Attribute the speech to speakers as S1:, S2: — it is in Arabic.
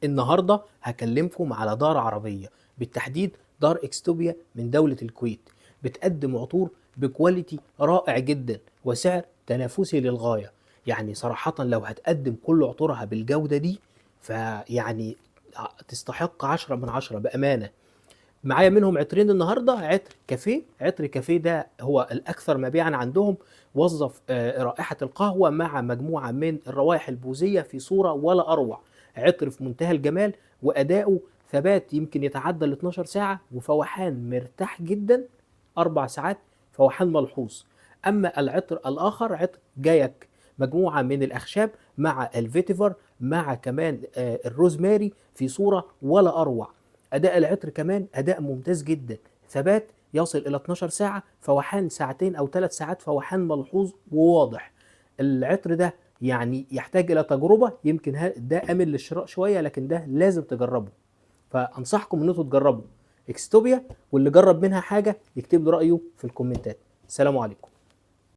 S1: النهارده هكلمكم على دار عربية، بالتحديد دار اكستوبيا من دولة الكويت. بتقدم عطور بكواليتي رائع جدا وسعر تنافسي للغاية. يعني صراحة لو هتقدم كل عطورها بالجودة دي فيعني تستحق 10 من 10 بأمانة. معايا منهم عطرين النهارده، عطر كافيه. عطر كافيه ده هو الاكثر مبيعا عندهم. وظف رائحه القهوه مع مجموعه من الروائح البوذيه في صوره ولا اروع. عطر في منتهى الجمال، واداؤه ثبات يمكن يتعدى ال 12 ساعه، وفوحان مرتاح جدا 4 ساعات، فوحان ملحوظ. اما العطر الاخر عطر جايك، مجموعه من الاخشاب مع الفيتيفر مع كمان الروزماري في صوره ولا اروع. اداء العطر كمان اداء ممتاز جدا، ثبات يصل الى 12 ساعه، فوحان ساعتين او 3 ساعات، فوحان ملحوظ وواضح. العطر ده يعني يحتاج الى تجربه، يمكن ده امن للشراء شويه، لكن ده لازم تجربه. فانصحكم ان انتوا تجربوا اكستوبيا، واللي جرب منها حاجه يكتب لي رايه في الكومنتات. السلام عليكم.